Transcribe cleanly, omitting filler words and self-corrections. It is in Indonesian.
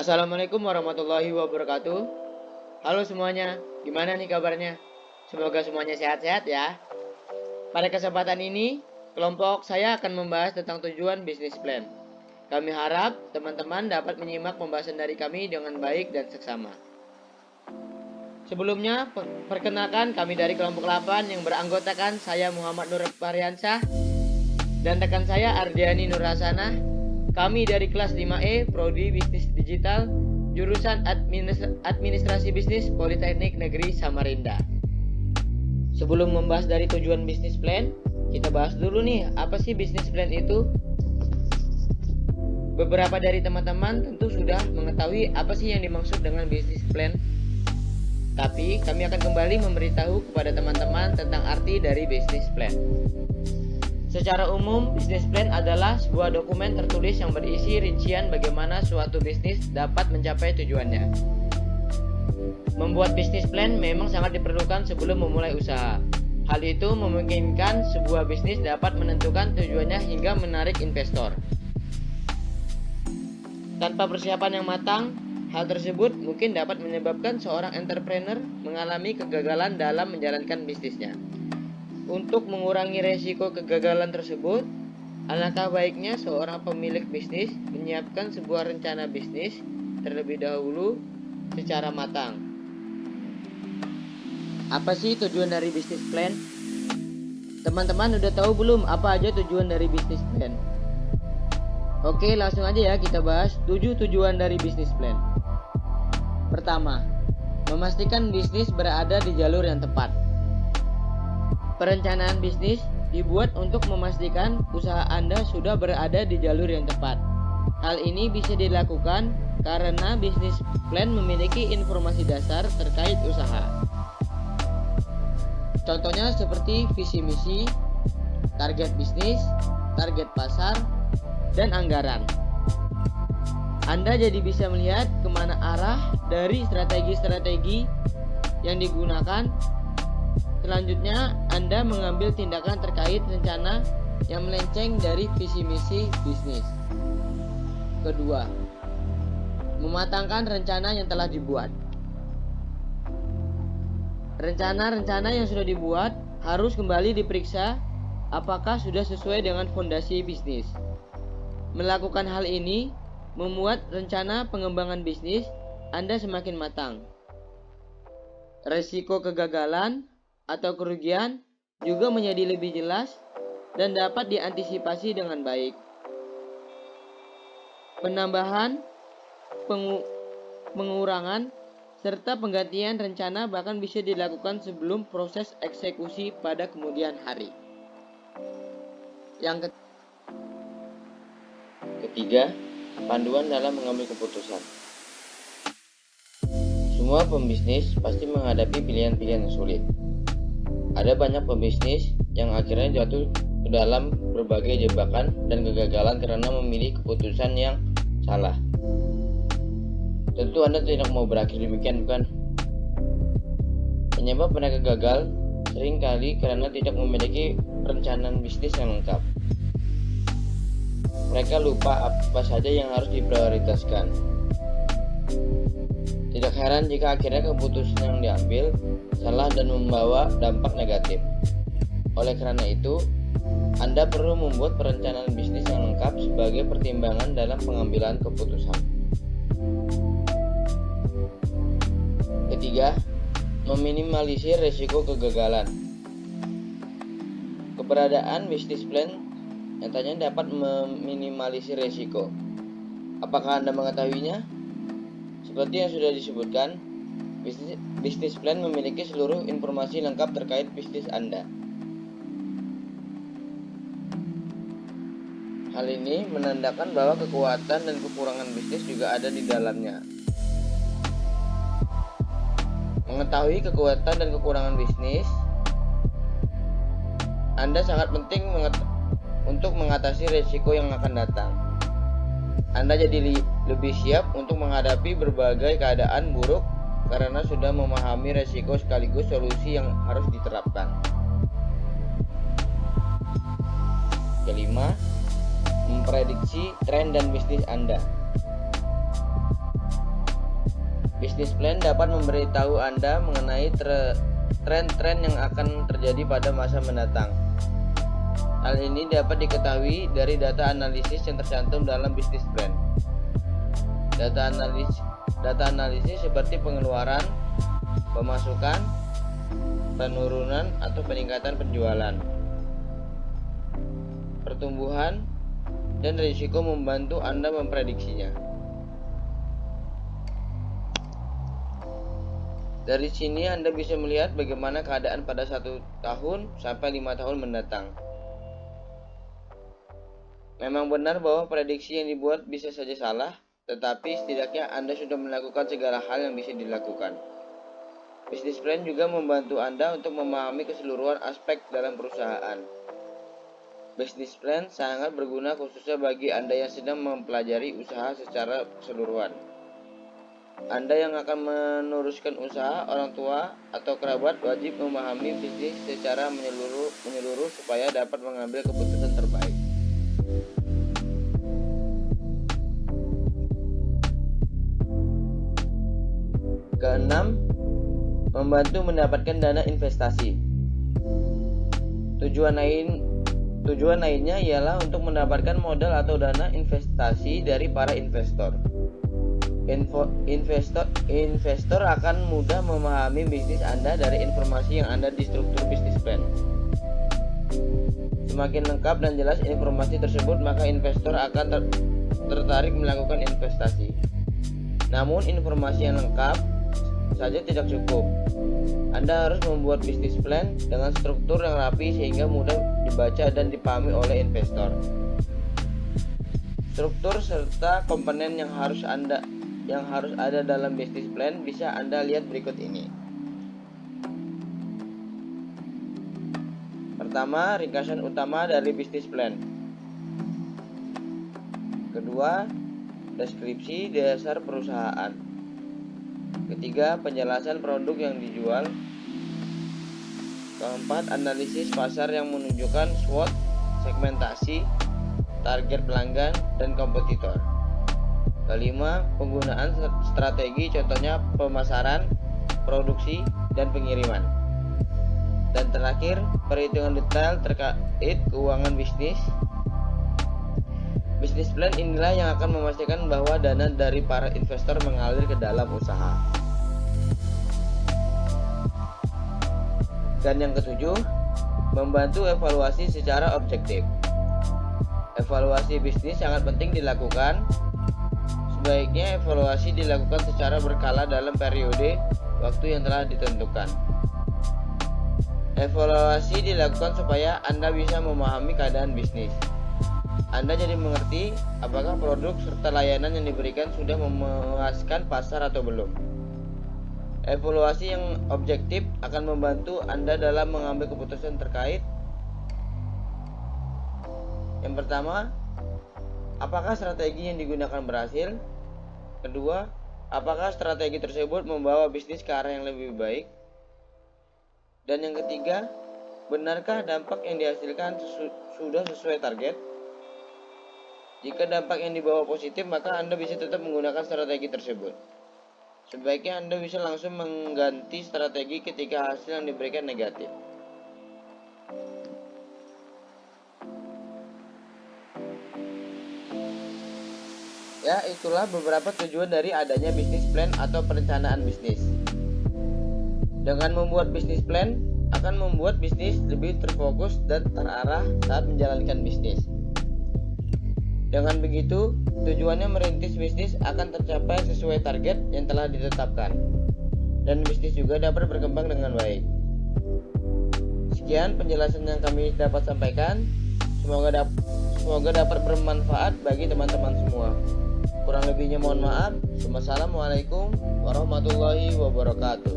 Assalamualaikum warahmatullahi wabarakatuh. Halo semuanya, gimana nih kabarnya? Semoga semuanya sehat-sehat ya. Pada kesempatan ini, kelompok saya akan membahas tentang tujuan bisnis plan. Kami harap teman-teman dapat menyimak pembahasan dari kami dengan baik dan seksama. Sebelumnya, perkenalkan kami dari kelompok 8 yang beranggotakan saya Muhammad Nur Pariansah dan rekan saya Ardiani Nur Hasanah. Kami dari kelas 5E, Prodi Bisnis Digital, jurusan Administrasi Bisnis Politeknik Negeri Samarinda. Sebelum membahas dari tujuan bisnis plan, kita bahas dulu nih, apa sih bisnis plan itu? Beberapa dari teman-teman tentu sudah mengetahui apa sih yang dimaksud dengan bisnis plan. Tapi kami akan kembali memberitahu kepada teman-teman tentang arti dari bisnis plan. Secara umum, bisnis plan adalah sebuah dokumen tertulis yang berisi rincian bagaimana suatu bisnis dapat mencapai tujuannya. Membuat bisnis plan memang sangat diperlukan sebelum memulai usaha. Hal itu memungkinkan sebuah bisnis dapat menentukan tujuannya hingga menarik investor. Tanpa persiapan yang matang, hal tersebut mungkin dapat menyebabkan seorang entrepreneur mengalami kegagalan dalam menjalankan bisnisnya. Untuk mengurangi resiko kegagalan tersebut, alangkah baiknya seorang pemilik bisnis menyiapkan sebuah rencana bisnis terlebih dahulu secara matang. Apa sih tujuan dari bisnis plan? Teman-teman udah tahu belum apa aja tujuan dari bisnis plan? Oke, langsung aja ya kita bahas 7 tujuan dari bisnis plan. Pertama, memastikan bisnis berada di jalur yang tepat. Perencanaan bisnis dibuat untuk memastikan usaha Anda sudah berada di jalur yang tepat. Hal ini bisa dilakukan karena bisnis plan memiliki informasi dasar terkait usaha. Contohnya seperti visi misi, target bisnis, target pasar, dan anggaran. Anda jadi bisa melihat kemana arah dari strategi-strategi yang digunakan. Selanjutnya, Anda mengambil tindakan terkait rencana yang melenceng dari visi misi bisnis. Kedua, mematangkan rencana yang telah dibuat. Rencana-rencana yang sudah dibuat harus kembali diperiksa apakah sudah sesuai dengan fondasi bisnis. Melakukan hal ini membuat rencana pengembangan bisnis Anda semakin matang. Risiko kegagalan atau kerugian juga menjadi lebih jelas dan dapat diantisipasi dengan baik. Penambahan, pengurangan, serta penggantian rencana bahkan bisa dilakukan sebelum proses eksekusi pada kemudian hari. Yang ketiga, panduan dalam mengambil keputusan. Semua pembisnis pasti menghadapi pilihan-pilihan yang sulit. Ada banyak pembisnis yang akhirnya jatuh ke dalam berbagai jebakan dan kegagalan karena memilih keputusan yang salah. Tentu Anda tidak mau berakhir demikian, bukan? Penyebab mereka gagal seringkali karena tidak memiliki perencanaan bisnis yang lengkap. Mereka lupa apa saja yang harus diprioritaskan. Tidak heran jika akhirnya keputusan yang diambil salah dan membawa dampak negatif. Oleh karena itu, Anda perlu membuat perencanaan bisnis yang lengkap sebagai pertimbangan dalam pengambilan keputusan. Ketiga, meminimalisir risiko kegagalan. Keberadaan bisnis plan nyatanya dapat meminimalisir risiko. Apakah Anda mengetahuinya? Seperti yang sudah disebutkan, bisnis plan memiliki seluruh informasi lengkap terkait bisnis Anda. Hal ini menandakan bahwa kekuatan dan kekurangan bisnis juga ada di dalamnya. Mengetahui kekuatan dan kekurangan bisnis Anda sangat penting untuk mengatasi risiko yang akan datang. Anda jadi lebih siap untuk menghadapi berbagai keadaan buruk karena sudah memahami risiko sekaligus solusi yang harus diterapkan. Kelima, memprediksi tren dan bisnis Anda. Business plan dapat memberitahu Anda mengenai tren-tren yang akan terjadi pada masa mendatang. Hal ini dapat diketahui dari data analisis yang tercantum dalam business plan. Data analisis seperti pengeluaran, pemasukan, penurunan atau peningkatan penjualan, pertumbuhan, dan risiko membantu Anda memprediksinya. Dari sini Anda bisa melihat bagaimana keadaan pada 1 tahun sampai 5 tahun mendatang. Memang benar bahwa prediksi yang dibuat bisa saja salah, tetapi setidaknya Anda sudah melakukan segala hal yang bisa dilakukan. Business plan juga membantu Anda untuk memahami keseluruhan aspek dalam perusahaan. Business plan sangat berguna khususnya bagi Anda yang sedang mempelajari usaha secara keseluruhan. Anda yang akan meneruskan usaha, orang tua atau kerabat wajib memahami bisnis secara menyeluruh supaya dapat mengambil keputusan terbaik. Keenam, membantu mendapatkan dana investasi. Tujuan lainnya ialah untuk mendapatkan modal atau dana investasi dari para investor. Investor akan mudah memahami bisnis Anda dari informasi yang ada di struktur bisnis plan. Semakin lengkap dan jelas informasi tersebut, maka investor akan tertarik melakukan investasi. Namun informasi yang lengkap saja tidak cukup. Anda harus membuat bisnis plan dengan struktur yang rapi sehingga mudah dibaca dan dipahami oleh investor. Struktur serta komponen yang harus ada dalam bisnis plan bisa Anda lihat berikut ini. Pertama, ringkasan utama dari bisnis plan. Kedua, deskripsi dasar perusahaan. Ketiga, penjelasan produk yang dijual. Keempat, analisis pasar yang menunjukkan SWOT, segmentasi, target pelanggan, dan kompetitor. Kelima, penggunaan strategi, contohnya pemasaran, produksi, dan pengiriman. Dan terakhir, perhitungan detail terkait keuangan bisnis. Bisnis plan inilah yang akan memastikan bahwa dana dari para investor mengalir ke dalam usaha. Dan yang ketujuh, membantu evaluasi secara objektif. Evaluasi bisnis sangat penting dilakukan. Sebaiknya evaluasi dilakukan secara berkala dalam periode waktu yang telah ditentukan. Evaluasi dilakukan supaya Anda bisa memahami keadaan bisnis. Anda jadi mengerti apakah produk serta layanan yang diberikan sudah memuaskan pasar atau belum. Evaluasi yang objektif akan membantu Anda dalam mengambil keputusan terkait. Yang pertama, apakah strategi yang digunakan berhasil? Kedua, apakah strategi tersebut membawa bisnis ke arah yang lebih baik? Dan yang ketiga, benarkah dampak yang dihasilkan sudah sesuai target? Jika dampak yang dibawa positif, maka Anda bisa tetap menggunakan strategi tersebut. Sebaiknya Anda bisa langsung mengganti strategi ketika hasil yang diberikan negatif. Ya, itulah beberapa tujuan dari adanya bisnis plan atau perencanaan bisnis. Dengan membuat bisnis plan akan membuat bisnis lebih terfokus dan terarah saat menjalankan bisnis. Dengan begitu, tujuannya merintis bisnis akan tercapai sesuai target yang telah ditetapkan, dan bisnis juga dapat berkembang dengan baik. Sekian penjelasan yang kami dapat sampaikan. Semoga dapat bermanfaat bagi teman-teman semua. Kurang lebihnya mohon maaf. Wassalamualaikum warahmatullahi wabarakatuh.